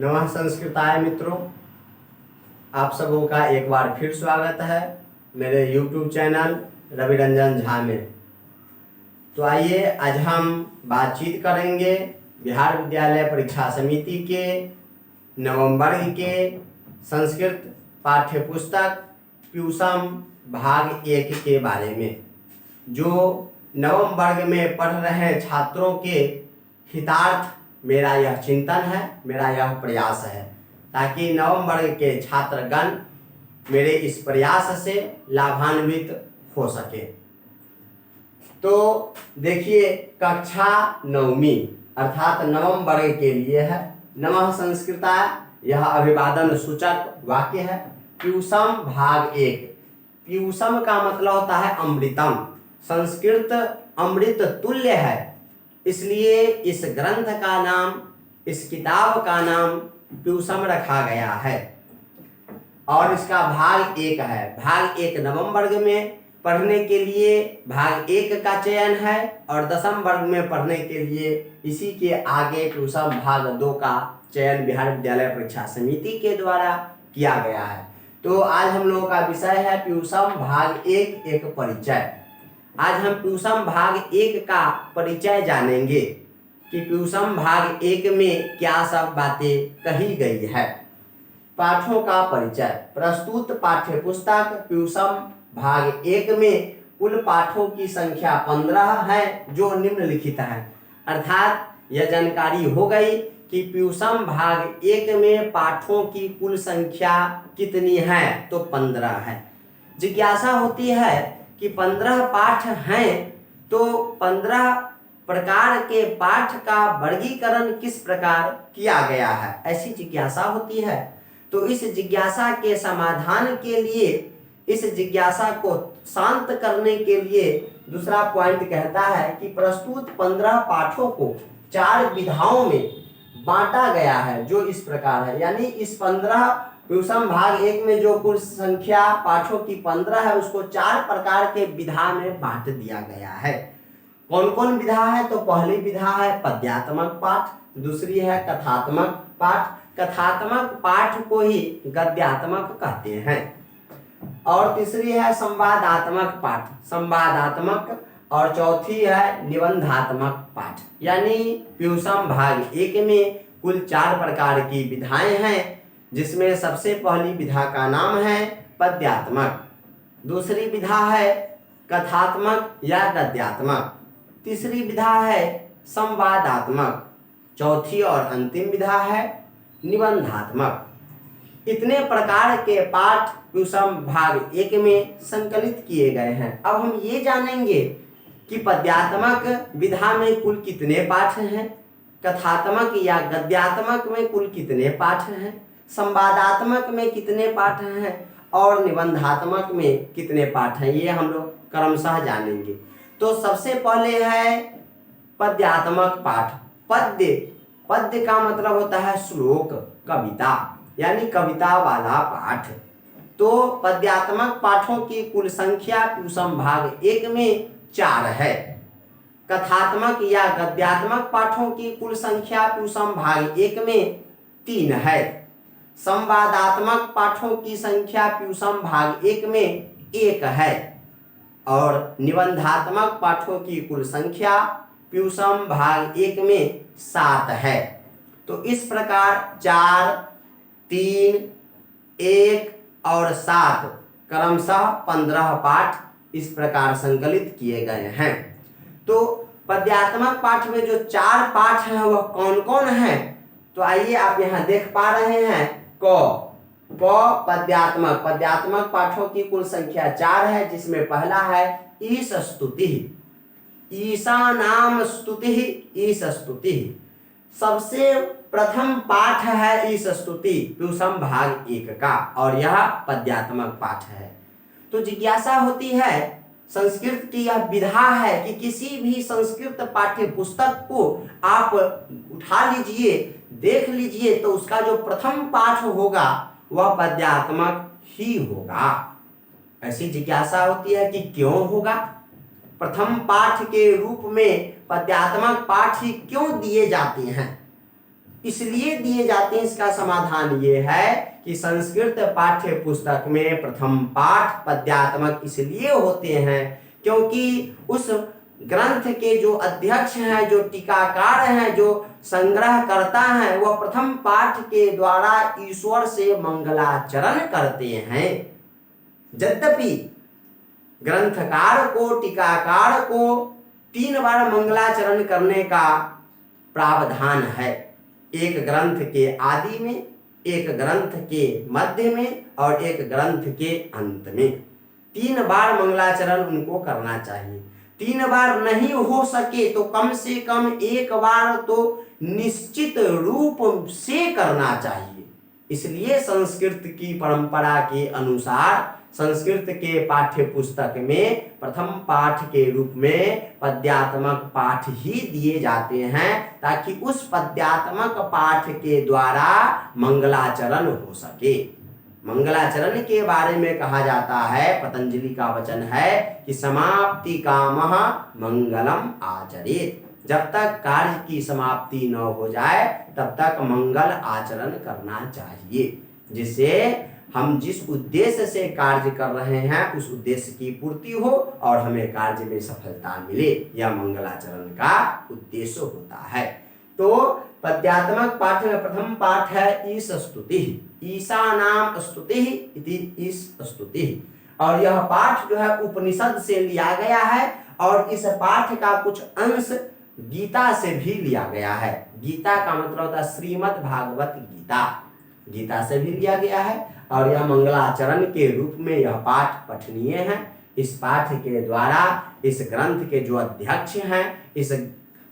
नमः संस्कृताय मित्रों, आप सबों का एक बार फिर स्वागत है मेरे YouTube चैनल रवि रंजन झा में। तो आइए आज हम बातचीत करेंगे बिहार विद्यालय परीक्षा समिति के नवम वर्ग के संस्कृत पाठ्य पुस्तक प्यूसम भाग 1 के बारे में। जो नवम वर्ग में पढ़ रहे छात्रों के हितार्थ मेरा यह चिंतन है, मेरा यह प्रयास है, ताकि नवम वर्ग के छात्रगण मेरे इस प्रयास से लाभान्वित हो सके। तो देखिए, कक्षा नवमी अर्थात नवम वर्ग के लिए है नमः संस्कृताय, यह अभिवादन सूचक वाक्य है। प्यूसम भाग 1। प्यूसम का मतलब होता है अमृतम। संस्कृत अमृत तुल्य है, इसलिए इस ग्रंथ का नाम, इस किताब का नाम प्यूसम रखा गया है। और इसका भाग 1 है। भाग 1 नवम वर्ग में पढ़ने के लिए भाग 1 का चयन है, और दसम वर्ग में पढ़ने के लिए इसी के आगे प्यूसम भाग 2 का चयन बिहार विद्यालय परीक्षा समिति के द्वारा किया गया है। तो आज हम लोगों का विषय है प्यूसम भाग 1 एक परिचय। आज हम प्यूसम भाग 1 का परिचय जानेंगे कि प्यूसम भाग 1 में क्या सब बातें कही गई है। पाठों का परिचय। प्रस्तुत पाठ्य पुस्तक प्यूसम भाग 1 में कुल पाठों की संख्या 15 है, जो निम्नलिखित है। अर्थात यह जानकारी हो गई कि प्यूसम भाग 1 में पाठों की कुल संख्या कितनी है, तो 15 है। जिज्ञासा होती है कि 15 पाठ हैं, तो 15 प्रकार के पाठ का वर्गीकरण किस प्रकार किया गया है, ऐसी जिज्ञासा होती है। तो इस जिज्ञासा के समाधान के लिए, इस जिज्ञासा को शांत करने के लिए दूसरा पॉइंट कहता है कि प्रस्तुत 15 पाठों को 4 विधाओं में बांटा गया है, जो इस प्रकार है। यानी इस 15 प्यूसम भाग 1 में जो कुल संख्या पाठों की 15 है, उसको 4 प्रकार के विधा में बांट दिया गया है। कौन कौन विधा है? तो पहली विधा है पद्यात्मक पाठ, दूसरी है कथात्मक पाठ। कथात्मक पाठ को ही गद्यात्मक कहते हैं। और तीसरी है संवादात्मक पाठ, संवादात्मक। और चौथी है निबंधात्मक पाठ। यानी प्यूसम भाग 1 में कुल 4 प्रकार की विधाएं हैं, जिसमें सबसे पहली विधा का नाम है पद्यात्मक, दूसरी विधा है कथात्मक या गद्यात्मक, तीसरी विधा है संवादात्मक, चौथी और अंतिम विधा है निबंधात्मक। इतने प्रकार के पाठ प्यूसम भाग 1 में संकलित किए गए हैं। अब हम ये जानेंगे कि पद्यात्मक विधा में कुल कितने पाठ हैं, कथात्मक या गद्यात्मक में कुल कितने पाठ हैं, संवादात्मक में कितने पाठ हैं, और निबंधात्मक में कितने पाठ हैं, ये हम लोग क्रमशः जानेंगे। तो सबसे पहले है पद्यात्मक पाठ। पद्य का मतलब होता है श्लोक, कविता, यानी कविता वाला पाठ। तो पद्यात्मक पाठों की कुल संख्या प्यूसम भाग 1 में 4 है। कथात्मक या गद्यात्मक पाठों की कुल संख्या प्यूसम भाग 1 में 3 है। संवादात्मक पाठों की संख्या प्यूसम भाग 1 में 1 है। और निबंधात्मक पाठों की कुल संख्या प्यूसम भाग 1 में 7 है। तो इस प्रकार 4, 3, 1 और 7 क्रमशः 15 पाठ इस प्रकार संकलित किए गए हैं। तो पद्यात्मक पाठ में जो 4 पाठ हैं वह कौन कौन हैं? तो आइए आप यहाँ देख पा रहे हैं। पद्यात्मक। पद्यात्मक पाठों की कुल संख्या 4 है, जिसमें पहला है ईश स्तुति। ईशानाम स्तुति, ईश स्तुति। सबसे प्रथम पाठ है ईश स्तुति प्यूसम भाग 1 का, और यह पद्यात्मक पाठ है। तो जिज्ञासा होती है, संस्कृत की यह विधा है कि किसी भी संस्कृत पाठ्य पुस्तक को आप उठा लीजिए, देख लीजिए, तो उसका जो प्रथम पाठ होगा वह पद्यात्मक ही होगा। ऐसी जिज्ञासा होती है कि क्यों होगा, प्रथम पाठ के रूप में पद्यात्मक पाठ ही क्यों दिए जाते हैं। इसलिए दिए जाते हैं। इसका समाधान ये है कि संस्कृत पाठ्य पुस्तक में प्रथम पाठ पद्यात्मक इसलिए होते हैं क्योंकि उस ग्रंथ के जो अध्यक्ष हैं, जो टीकाकार हैं, जो संग्रह करता है, वह प्रथम पाठ के द्वारा ईश्वर से मंगलाचरण करते हैं। यद्यपि ग्रंथकार को, टीकाकार को 3 बार मंगलाचरण करने का प्रावधान है, एक ग्रंथ के आदि में, एक ग्रंथ के मध्य में और एक ग्रंथ के अंत में। 3 बार मंगलाचरण उनको करना चाहिए। 3 बार नहीं हो सके तो कम से कम 1 बार तो निश्चित रूप से करना चाहिए। इसलिए संस्कृत की परंपरा के अनुसार संस्कृत के पाठ्य पुस्तक में प्रथम पाठ के रूप में पद्यात्मक पाठ ही दिए जाते हैं ताकि उस पद्यात्मक पाठ के द्वारा मंगलाचरण हो सके। मंगलाचरण के बारे में कहा जाता है, पतंजलि का वचन है कि समाप्ति कामः मंगलम आचरेत। जब तक कार्य की समाप्ति न हो जाए तब तक मंगल आचरण करना चाहिए, जिससे हम जिस उद्देश्य से कार्य कर रहे हैं उस उद्देश्य की पूर्ति हो और हमें कार्य में सफलता मिले, यह मंगलाचरण का उद्देश्य होता है। तो पद्यात्मक पाठ में प्रथम पाठ है ईश स्तुति, ईशा नाम स्तुति इति ईश स्तुति। और यह पाठ जो है उपनिषद से लिया गया है और इस पाठ का कुछ अंश गीता से भी लिया गया है। गीता का मतलब होता है श्रीमद् भागवत गीता, गीता से भी लिया गया है। और यह मंगलाचरण के रूप में यह पाठ पठनीय है। इस पाठ के द्वारा इस ग्रंथ के जो अध्यक्ष हैं, इस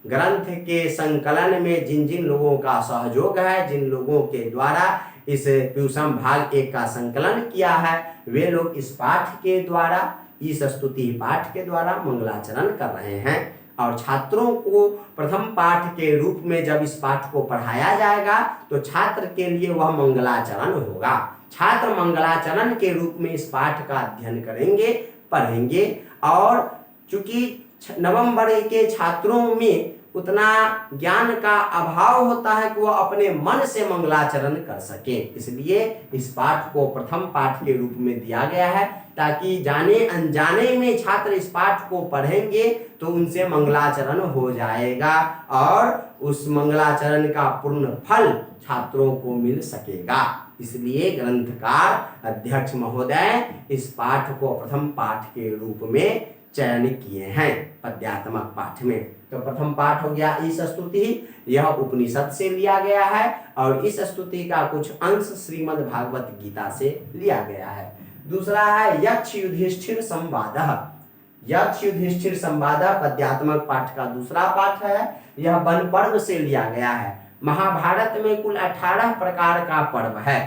ग्रंथ के संकलन में जिन जिन लोगों का सहयोग है, जिन लोगों के द्वारा इस प्यूषम भाग 1 का संकलन किया है, वे लोग इस पाठ के द्वारा, इस स्तुति पाठ के द्वारा मंगलाचरण कर रहे हैं। और छात्रों को प्रथम पाठ के रूप में जब इस पाठ को पढ़ाया जाएगा तो छात्र के लिए वह मंगलाचरण होगा। छात्र मंगलाचरण के रूप में इस पाठ का अध्ययन करेंगे, पढ़ेंगे। और चूंकि नवम वर्ग के छात्रों में उतना ज्ञान का अभाव होता है कि वह अपने मन से मंगलाचरण कर सके, इसलिए इस पाठ को प्रथम पाठ के रूप में दिया गया है ताकि जाने अनजाने में छात्र इस पाठ को पढ़ेंगे तो उनसे मंगलाचरण हो जाएगा और उस मंगलाचरण का पूर्ण फल छात्रों को मिल सकेगा। इसलिए ग्रंथकार अध्यक्ष महोदय इस पाठ को प्रथम पाठ के रूप में चयन किए हैं पद्यात्मक पाठ में। तो प्रथम पाठ हो गया ईश स्तुति, यह उपनिषद से लिया गया है और इस स्तुति का कुछ अंश श्रीमद् भागवत गीता से लिया गया है। दूसरा है यक्ष युधिष्ठिर संवादः। यक्ष युधिष्ठिर संवादः पद्यात्मक पाठ का दूसरा पाठ है। यह वन पर्व से लिया गया है। महाभारत में कुल 18 प्रकार का पर्व है,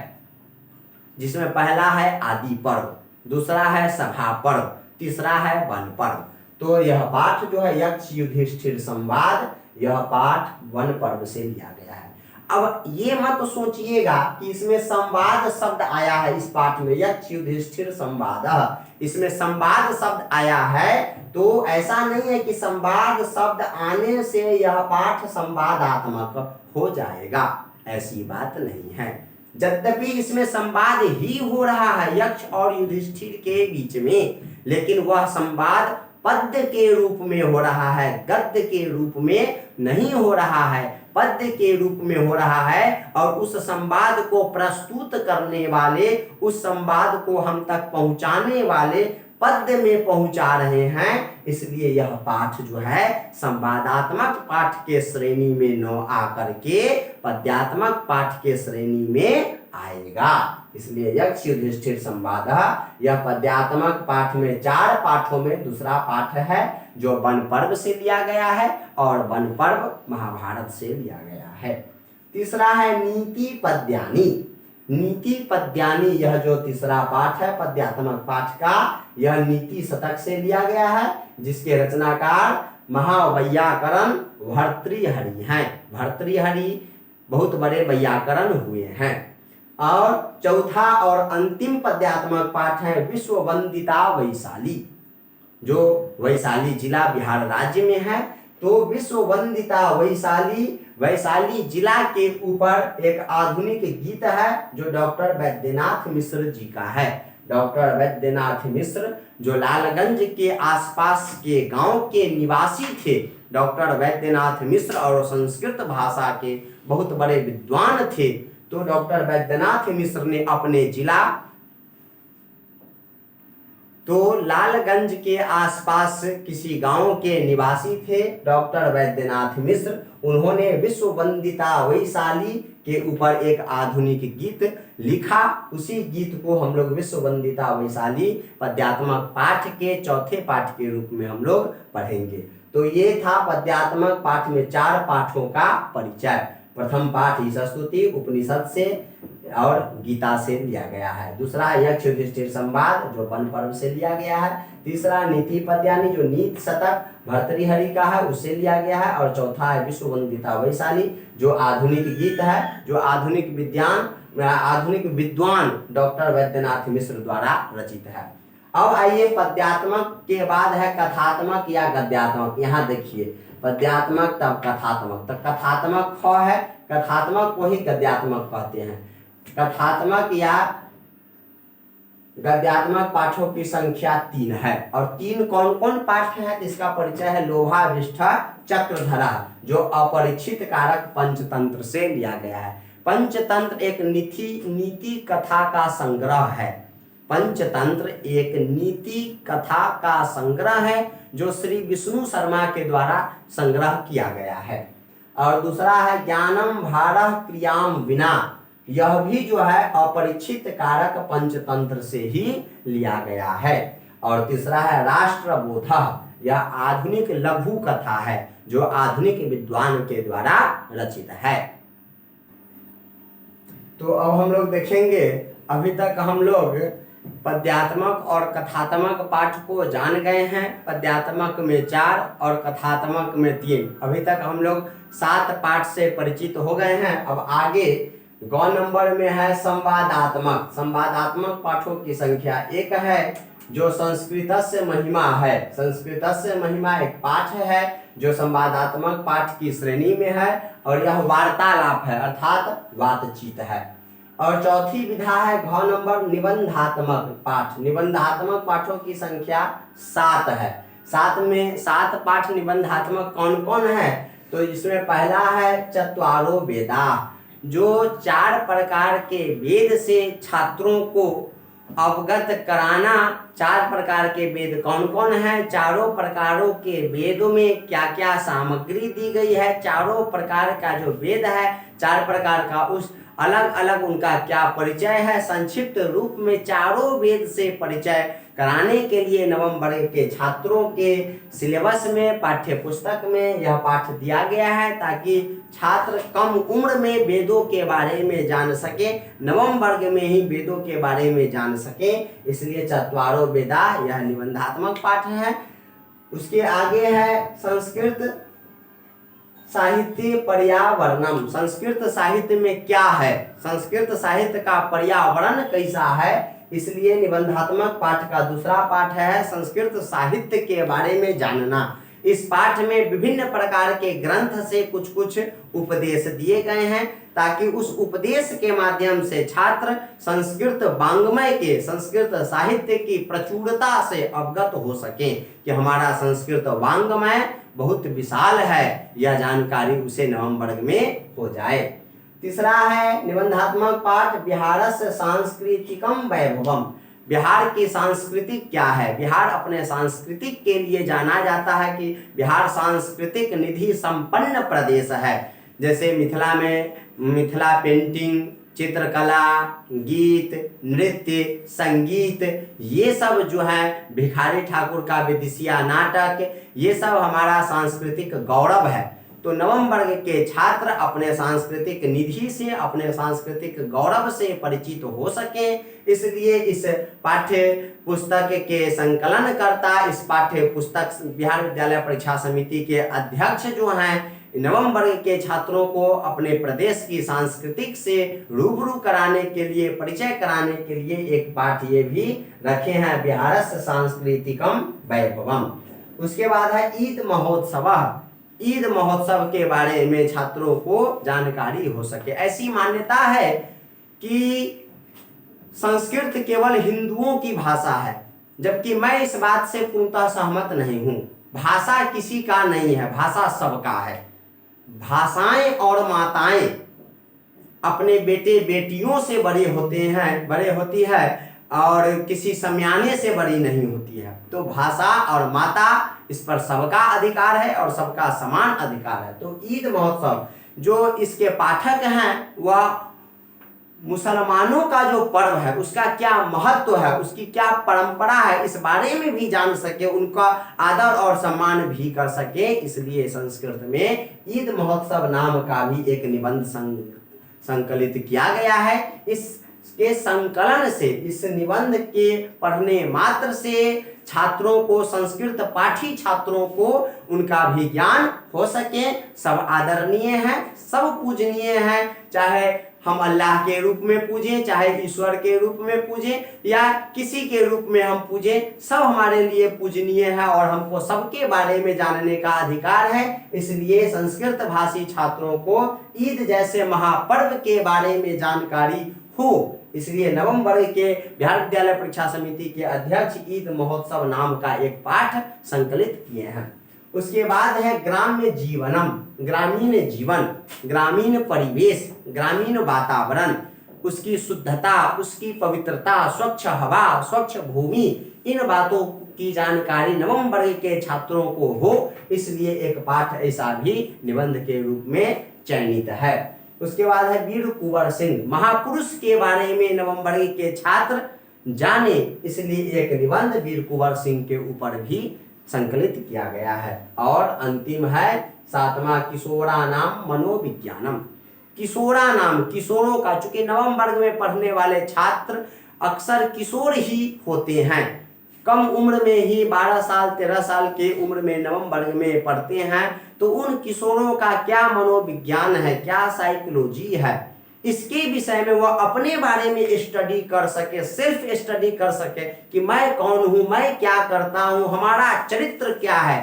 जिसमें पहला है आदि पर्व, दूसरा है सभा पर्व, तीसरा है वन पर्व। तो यह पाठ जो है यक्ष युधिष्ठिर संवाद, यह पाठ वन पर्व से लिया गया है। अब ये मत सोचिएगा कि इसमें संवाद शब्द आया है इस पाठ में, यक्ष युधिष्ठिर संवाद, इसमें संवाद शब्द आया है, तो ऐसा नहीं है कि संवाद शब्द आने से यह पाठ संवादात्मक हो जाएगा, ऐसी बात नहीं है। यद्यपि इसमें संवाद ही हो रहा है यक्ष और युधिष्ठिर के बीच में, लेकिन वह संवाद पद्य के रूप में हो रहा है, गद्य के रूप में नहीं हो रहा है, पद्य के रूप में हो रहा है। और उस संवाद को प्रस्तुत करने वाले, उस संवाद को हम तक पहुंचाने वाले पद्य में पहुंचा रहे हैं, इसलिए यह पाठ जो है संवादात्मक पाठ के श्रेणी में न आकर के पद्यात्मक पाठ के श्रेणी में आएगा। इसलिए यक्ष युधिष्ठिर संवाद यह पद्यात्मक पाठ में 4 पाठों में दूसरा पाठ है, जो वन पर्व से लिया गया है और वन पर्व महाभारत से लिया गया है। तीसरा है नीति पद्यानी। नीति पद्यानी यह जो तीसरा पाठ है पद्यात्मक पाठ का, यह नीति शतक से लिया गया है, जिसके रचनाकार महावैयाकरण भर्तृहरि हैं। भर्तृहरि बहुत बड़े वैयाकरण हुए हैं। और चौथा और अंतिम पद्यात्मक पाठ है विश्ववंदिता वैशाली, जो वैशाली जिला बिहार राज्य में है। तो विश्ववंदिता वैशाली वैशाली जिला के ऊपर एक आधुनिक गीत है जो डॉक्टर वैद्यनाथ मिश्र जी का है। डॉक्टर वैद्यनाथ मिश्र जो लालगंज के आसपास के गांव के निवासी थे। डॉक्टर वैद्यनाथ मिश्र और संस्कृत भाषा के बहुत बड़े विद्वान थे। तो डॉक्टर वैद्यनाथ मिश्र ने अपने जिला तो लालगंज के आसपास किसी गांव के निवासी थे डॉक्टर वैद्यनाथ मिश्र। उन्होंने विश्व वंदिता वैशाली के ऊपर एक आधुनिक गीत लिखा। उसी गीत को हम लोग विश्व वंदिता वैशाली पद्यात्मक पाठ के चौथे पाठ के रूप में हम लोग पढ़ेंगे। तो ये था पद्यात्मक पाठ में 4 पाठों का परिचय। प्रथम पाठ ईशस्तुति उपनिषद से और गीता से लिया गया है। दूसरा यक्ष युधिष्ठिर संवाद जो वन पर्व से लिया गया है। तीसरा नीति पद्यानी जो नीत शतक भर्तृहरि का है उससे लिया गया है। और चौथा है विश्व वंदिता वैशाली जो आधुनिक गीत है, जो आधुनिक विद्वान डॉक्टर वैद्यनाथ मिश्र द्वारा रचित है। अब आइए पद्यात्मक के बाद है कथात्मक या गद्यात्मक। यहाँ देखिए पद्यात्मक तब कथात्मक, तब कथात्मक ख है, कथात्मक को ही गद्यात्मक कहते हैं। कथात्मक या गद्यात्मक पाठों की संख्या 3 है। और 3 कौन कौन पाठ है इसका परिचय है। लोभाविष्ठा चक्रधरा जो अपरिचित कारक पंचतंत्र से लिया गया है। पंचतंत्र एक नीति कथा का संग्रह है। पंचतंत्र एक नीति कथा का संग्रह है जो श्री विष्णु शर्मा के द्वारा संग्रह किया गया है। और दूसरा है ज्ञानम भारः क्रियाम विना, यह भी जो है अपरिचित कारक पंचतंत्र से ही लिया गया है। और तीसरा है राष्ट्रबोधः, यह आधुनिक लघु कथा है जो आधुनिक विद्वान के द्वारा रचित है। तो अब हम लोग देखेंगे, अभी तक हम लोग पद्यात्मक और कथात्मक पाठ को जान गए हैं। पद्यात्मक में 4 और कथात्मक में 3। अभी तक हम लोग 7 पाठ से परिचित हो गए हैं। अब आगे गौ नंबर में है संवादात्मक। संवादात्मक पाठों की संख्या 1 है जो संस्कृतस्य महिमा है। संस्कृतस्य महिमा एक पाठ है जो संवादात्मक पाठ की श्रेणी में है और यह वार्तालाप है अर्थात बातचीत है। और चौथी विधा है घ नंबर निबंधात्मक पाठ। निबंधात्मक पाठों की संख्या 7 है। 7 पाठ निबंधात्मक कौन कौन है। तो इसमें पहला है चत्वारो वेदा, जो 4 प्रकार के वेद से छात्रों को अवगत कराना। 4 प्रकार के वेद कौन कौन है, चारों प्रकारों के वेदों में क्या क्या सामग्री दी गई है, चारों प्रकार का जो वेद है 4 प्रकार का उस अलग अलग उनका क्या परिचय है, संक्षिप्त रूप में चारों वेद से परिचय कराने के लिए नवम वर्ग के छात्रों के सिलेबस में पाठ्य पुस्तक में यह पाठ दिया गया है ताकि छात्र कम उम्र में वेदों के बारे में जान सके, नवम वर्ग में ही वेदों के बारे में जान सके। इसलिए चत्वारो वेदा यह निबंधात्मक पाठ है। उसके आगे है संस्कृत साहित्य पर्यावरणम। संस्कृत साहित्य में क्या है, संस्कृत साहित्य का पर्यावरण कैसा है, इसलिए निबंधात्मक पाठ का दूसरा पाठ है संस्कृत साहित्य के बारे में जानना। इस पाठ में विभिन्न प्रकार के ग्रंथ से कुछ कुछ उपदेश दिए गए हैं ताकि उस उपदेश के माध्यम से छात्र संस्कृत वाङ्मय के, संस्कृत साहित्य की प्रचुरता से अवगत हो सके कि हमारा संस्कृत वाङ्मय बहुत विशाल है, यह जानकारी उसे नवम वर्ग में हो जाए। तीसरा है निबंधात्मक पाठ बिहारस्य सांस्कृतिकम वैभवम। बिहार की सांस्कृतिक क्या है। बिहार अपने सांस्कृतिक के लिए जाना जाता है कि बिहार सांस्कृतिक निधि संपन्न प्रदेश है। जैसे मिथिला में मिथिला पेंटिंग, चित्रकला, गीत, नृत्य, संगीत, ये सब जो है भिखारी ठाकुर का विदिशिया नाटक, ये सब हमारा सांस्कृतिक गौरव है। तो नवम वर्ग के छात्र अपने सांस्कृतिक निधि से, अपने सांस्कृतिक गौरव से परिचित हो सके, इसलिए इस पाठ्य पुस्तक के संकलनकर्ता, इस पाठ्य पुस्तक बिहार विद्यालय परीक्षा समिति के अध्यक्ष जो हैं, नवम वर्ग के छात्रों को अपने प्रदेश की सांस्कृतिक से रूबरू कराने के लिए, परिचय कराने के लिए एक पाठ ये भी रखे हैं बिहारस्य सांस्कृतिकम वैभवम। उसके बाद है ईद महोत्सव। ईद महोत्सव के बारे में छात्रों को जानकारी हो सके। ऐसी मान्यता है कि संस्कृत केवल हिंदुओं की भाषा है, जबकि मैं इस बात से पूर्णतः सहमत नहीं हूं। भाषा किसी का नहीं है, भाषा सबका है। भाषाएं और माताएं अपने बेटे बेटियों से बड़ी होती है और किसी समयाने से बड़ी नहीं होती है। तो भाषा और माता, इस पर सबका अधिकार है और सबका समान अधिकार है। तो ईद महोत्सव जो इसके पाठक हैं वह मुसलमानों का जो पर्व है उसका क्या महत्व है, उसकी क्या परंपरा है, इस बारे में भी जान सके, उनका आदर और सम्मान भी कर सके। इसलिए संस्कृत में ईद महोत्सव नाम का भी एक निबंध संकलित किया गया है। इसके संकलन से, इस निबंध के पढ़ने मात्र से छात्रों को, संस्कृत पाठी छात्रों को उनका भी ज्ञान हो सके। सब आदरणीय है, सब पूजनीय है, चाहे हम अल्लाह के रूप में पूजें, चाहे ईश्वर के रूप में पूजें या किसी के रूप में हम पूजें, सब हमारे लिए पूजनीय है और हमको सबके बारे में जानने का अधिकार है। इसलिए संस्कृत भाषी छात्रों को ईद जैसे महापर्व के बारे में जानकारी हो, इसलिए नवम वर्ग के बिहार विद्यालय परीक्षा समिति के अध्यक्ष ईद महोत्सव नाम का एक पाठ संकलित किए हैं। उसके बाद है ग्राम्य जीवनम, ग्रामीण जीवन, ग्रामीण परिवेश, ग्रामीण वातावरण, उसकी शुद्धता, उसकी पवित्रता, स्वच्छ हवा, स्वच्छ भूमि, इन बातों की जानकारी नवम वर्ग के छात्रों को हो, इसलिए एक पाठ ऐसा भी निबंध के रूप में चयनित है। उसके बाद है वीर कुंवर सिंह, महापुरुष के बारे में नवम वर्ग के छात्र जाने, इसलिए एक निबंध वीर कुंवर सिंह के ऊपर भी संकलित किया गया है। और अंतिम है 7वां किशोरा नाम मनोविज्ञानम। किशोरा नाम, किशोरों का, चूंकि नवम वर्ग में पढ़ने वाले छात्र अक्सर किशोर ही होते हैं, कम उम्र में ही 12 साल 13 साल के उम्र में नवम वर्ग में पढ़ते हैं, तो उन किशोरों का क्या मनोविज्ञान है, क्या साइकोलॉजी है, इसके विषय में वह अपने बारे में स्टडी कर सके, सेल्फ स्टडी कर सके कि मैं कौन हूं, मैं क्या करता हूं, हमारा चरित्र क्या है,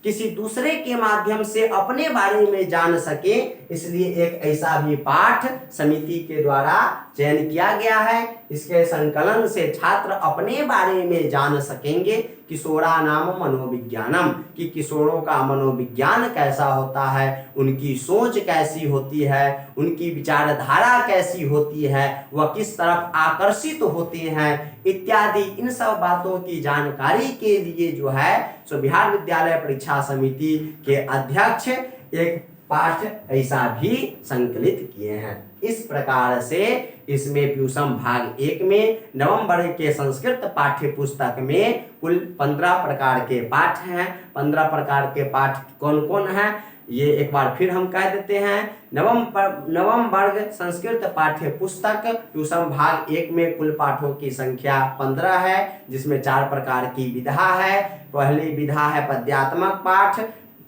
किसी दूसरे के माध्यम से अपने बारे में जान सके। इसलिए एक ऐसा भी पाठ समिति के द्वारा चयन किया गया है। इसके संकलन से छात्र अपने बारे में जान सकेंगे। किशोरा नाम मनोविज्ञानम, कि किशोरों का मनोविज्ञान कैसा होता है, उनकी सोच कैसी होती है, उनकी विचारधारा कैसी होती है, वह किस तरफ आकर्षित होते हैं, इत्यादि इन सब बातों की जानकारी के लिए जो है सो बिहार विद्यालय परीक्षा समिति के अध्यक्ष एक पाठ ऐसा भी संकलित किए हैं। इस प्रकार से इसमें प्यूसम भाग 1 में नवम वर्ग के संस्कृत पाठ्य पुस्तक में कुल 15 प्रकार के पाठ हैं। 15 प्रकार के पाठ कौन कौन हैं ये एक बार फिर हम कह देते हैं। नवम वर्ग संस्कृत पाठ्य पुस्तक प्यूसम भाग 1 में कुल पाठों की संख्या 15 है, जिसमें 4 प्रकार की विधा है। पहली विधा है पद्यात्मक पाठ,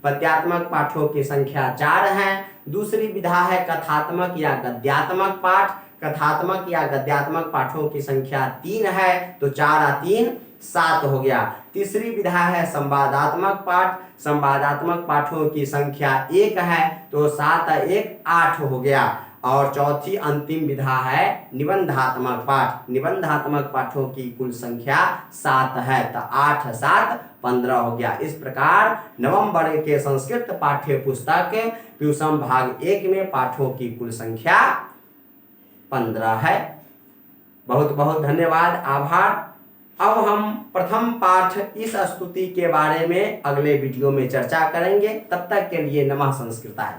पद्यात्मक पाठों की संख्या 4 है। दूसरी विधा है कथात्मक या गद्यात्मक पाठ, कथात्मक या गद्यात्मक पाठों की संख्या 3 है, तो 4 और 3 7 हो गया। तीसरी विधा है संवादात्मक पाठ, संवादात्मक पाठों की संख्या 1 है, तो 7 और 1 8 हो गया। और चौथी अंतिम विधा है निबंधात्मक पाठ, निबंधात्मक पाठों की कुल संख्या 7 है, तो 8 7 15 हो गया। इस प्रकार नवम वर्ग के संस्कृत पाठ्य पुस्तक प्यूसम भाग 1 में पाठों की कुल संख्या 15 है। बहुत बहुत धन्यवाद, आभार। अब हम प्रथम पाठ इस स्तुति के बारे में अगले वीडियो में चर्चा करेंगे। तब तक के लिए नमः संस्कृताय।